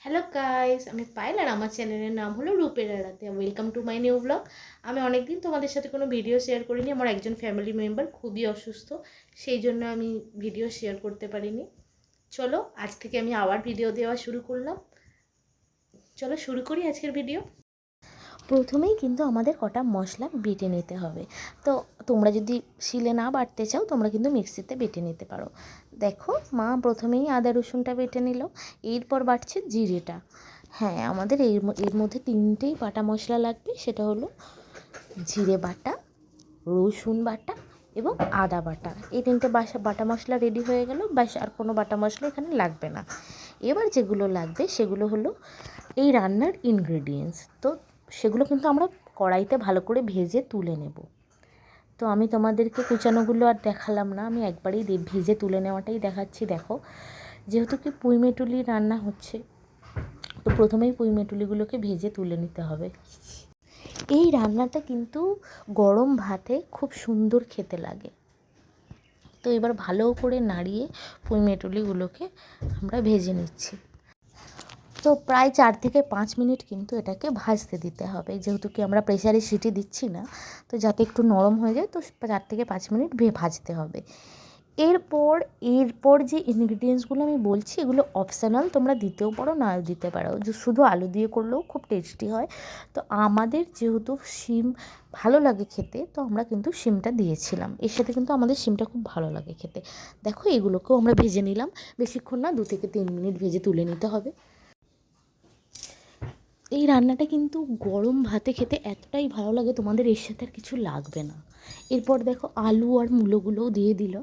Hello guys, আমি পায়েল আর আমার চ্যানেলের নাম হলো রূপের Aradhya. Welcome to my new blog. আমি অনেকদিন তোমাদের সাথে কোনো ভিডিও শেয়ার করিনি। আমার একজন ফ্যামিলি মেম্বার খুবই অসুস্থ, সেই জন্য আমি ভিডিও শেয়ার করতে পারিনি। চলো আজ থেকে আমি আবার ভিডিও দেওয়া শুরু করলাম। চলো শুরু করি আজকের ভিডিও। প্রথমেই কিন্তু আমাদের কটা মশলা বেটে নিতে হবে। তো তোমরা যদি শিলে না বাটতে চাও তোমরা কিন্তু মিক্সিতে বেটে নিতে পারো। দেখো মা প্রথমেই আদা রসুনটা বেটে নিল, এরপর বাটছে জিরেটা। হ্যাঁ, আমাদের এর মধ্যে তিনটেই বাটা মশলা লাগবে, সেটা হলো জিরে বাটা, রসুন বাটা এবং আদা বাটা। এই তিনটে বাটা মশলা রেডি হয়ে গেল, ব্যাস আর কোনো বাটা মশলা এখানে লাগবে না। এবার যেগুলো লাগবে সেগুলো হলো এই রান্নার ইনগ্রেডিয়েন্টস। তো সেগুলো কিন্তু আমরা কড়াইতে ভালো করে ভেজে তুলে নেব। তো আমি তোমাদেরকে কুচানোগুলো আর দেখালাম না, আমি একবারেই ভেজে তুলে নেওয়াটাই দেখাচ্ছি। দেখো, যেহেতু কি পুঁইমেটুলি রান্না হচ্ছে, তো প্রথমেই পুঁইমেটুলিগুলোকে ভেজে তুলে নিতে হবে। এই রান্নাটা কিন্তু গরম ভাতে খুব সুন্দর খেতে লাগে। তো এবার ভালো করে নাড়িয়ে পুঁইমেটুলিগুলোকে আমরা ভেজে নিচ্ছি। তো প্রায় 4 থেকে 5 মিনিট কিন্তু এটাকে ভাজতে দিতে হবে, যেহেতু কি আমরা প্রেসারে সিটি দিচ্ছি না, তো যাতে একটু নরম হয়ে যায়। তো 4 থেকে 5 মিনিট ভাজতে হবে। এরপর যে ইনগ্রিডিয়েন্টসগুলো আমি বলছি এগুলো অপশনাল, তোমরা দিতেও পারো নাও দিতে পারো, যে শুধু আলু দিয়ে করলেও খুব টেস্টি হয়। তো আমাদের যেহেতু শিম ভালো লাগে খেতে, তো আমরা কিন্তু শিমটা দিয়েছিলাম এর সাথে, কিন্তু আমাদের শিমটা খুব ভালো লাগে খেতে। দেখো, এগুলোকেও আমরা ভেজে নিলাম, বেশিক্ষণ না, 2 থেকে 3 মিনিট ভেজে তুলে নিতে হবে। এই রান্নাটা কিন্তু গরম ভাতে খেতে এতটাই ভালো লাগে, তোমাদের এর সাথে আর কিছু লাগবে না। এরপর দেখো আলু আর মূলোগুলোও দিয়ে দিল,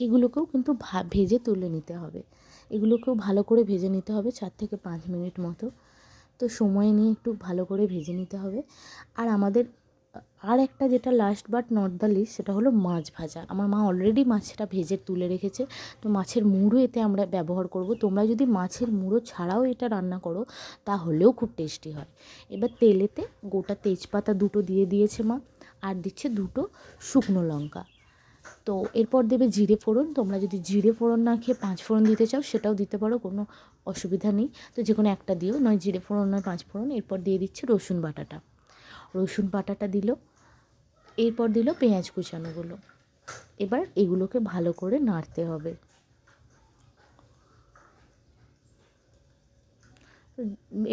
এগুলোকেও কিন্তু ভেজে তুলে নিতে হবে। এগুলোকেও ভালো করে ভেজে নিতে হবে 4 থেকে 5 মিনিট মতো। তো সময় নিয়ে একটু ভালো করে ভেজে নিতে হবে। আর আমাদের আর একটা যেটা last but not the least, সেটা হলো মাছ ভাজা। আমার মা অলরেডি মাছটা ভেজে তুলে রেখেছে, তো মাছের মুড়ো এতে আমরা ব্যবহার করব। তোমরা যদি মাছের মুড়ো ছাড়াও এটা রান্না করো তাহলেও খুব টেস্টি হয়। এবার তেলেতে গোটা তেজপাতা 2টো দিয়ে দিয়েছে মা, আর দিচ্ছে 2টো শুকনো লঙ্কা। তো এরপর দেবে জিরে ফোড়ন। তোমরা যদি জিরে ফোড়ন না খেয়ে 5 ফোড়ন দিতে চাও সেটাও দিতে পারো, কোনো অসুবিধা নেই। তো যে কোনো একটা দিও, নয় জিরে ফোড়ন নয় 5 ফোড়ন। এরপর দিয়ে দিচ্ছে রসুন বাটাটা দিল, এরপর দিল পেঁয়াজ কুচানোগুলো। এবার এগুলোকে ভালো করে নাড়তে হবে।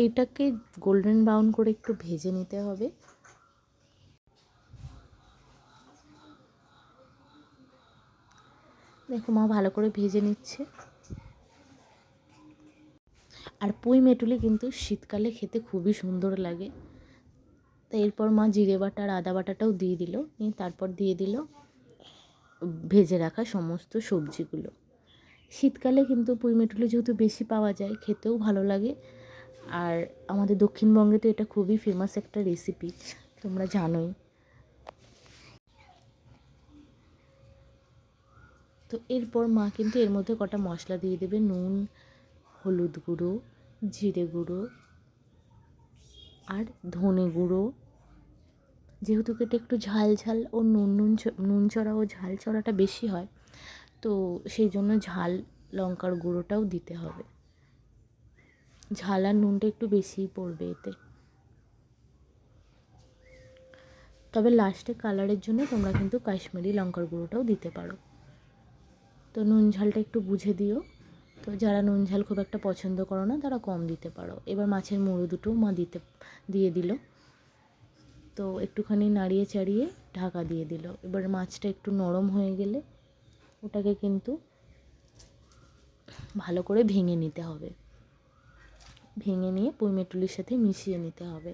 এটাকে গোল্ডেন ব্রাউন করে একটু ভেজে নিতে হবে। দেখো মা ভালো করে ভেজে নিচ্ছে। আর পুঁইমেটুলি কিন্তু শীতকালে খেতে খুবই সুন্দর লাগে। তো এরপর মা জিরে বাটা আর আদা বাটাটাও দিয়ে দিল, তারপর দিয়ে দিল ভেজে রাখা সমস্ত সবজিগুলো। শীতকালে কিন্তু পুঁইমেটুলি যেহেতু বেশি পাওয়া যায়, খেতেও ভালো লাগে। আর আমাদের দক্ষিণবঙ্গে তো এটা খুবই ফেমাস একটা রেসিপি, তোমরা জানোই। তো এরপর মা কিন্তু এর মধ্যে কটা মশলা দিয়ে দেবে, নুন, হলুদ গুঁড়ো, জিরে গুঁড়ো আর ধনে গুঁড়ো। যেহেতু এটা একটু ঝাল ঝাল ও নুন চড়া ও ঝাল চড়াটা বেশি হয়, তো সেই জন্য ঝাল লঙ্কার গুঁড়োটাও দিতে হবে। ঝাল আর নুনটা একটু বেশিই পড়বে এতে। তবে লাস্টে কালারের জন্য তোমরা কিন্তু কাশ্মীরি লঙ্কার গুঁড়োটাও দিতে পারো। তো নুন ঝালটা একটু বুঝে দিও। তো যারা নুন ঝাল খুব একটা পছন্দ করো না তারা কম দিতে পারো। এবার মাছের মুড়ো দুটো মা দিয়ে দিল। তো একটুখানি নাড়িয়ে চাড়িয়ে ঢাকা দিয়ে দিল। এবার মাছটা একটু নরম হয়ে গেলে ওটাকে কিন্তু ভালো করে ভেঙে নিতে হবে। ভেঙে নিয়ে পুঁইমেটুলির সাথে মিশিয়ে নিতে হবে।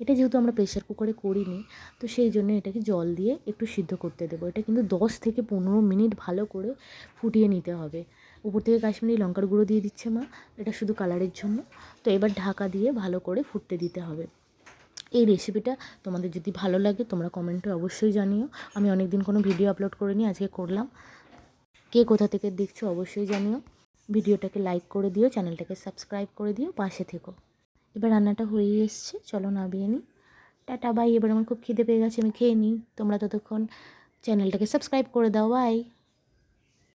এটা যেহেতু আমরা প্রেশার কুকারে করিনি, তো সেই জন্য এটাকে জল দিয়ে একটু সিদ্ধ করতে দেবো। এটা কিন্তু 10 থেকে 15 মিনিট ভালো করে ফুটিয়ে নিতে হবে। উপর থেকে কাশ্মীরি লঙ্কার গুঁড়ো দিয়ে দিচ্ছে মা, এটা শুধু কালারের জন্য। তো এবার ঢাকা দিয়ে ভালো করে ফুটতে দিতে হবে। এই রেসিপিটা তোমাদের যদি ভালো লাগে তোমরা কমেন্টে অবশ্যই জানিও। আমি অনেক দিন কোনো ভিডিও আপলোড করিনি, আজকে করলাম। কে কোথা থেকে দেখছো অবশ্যই জানিও। ভিডিওটাকে লাইক করে দিও, চ্যানেলটাকে সাবস্ক্রাইব করে দিও, পাশে থেকো। এবার রান্নাটা হয়েই এসছে, চলো নামিয়ে নিই। Tata bye. এবার আমার খুব খিদে পেয়ে গেছে, আমি খেয়ে নিই। তোমরা ততক্ষণ চ্যানেলটাকে সাবস্ক্রাইব করে দাও। বাই।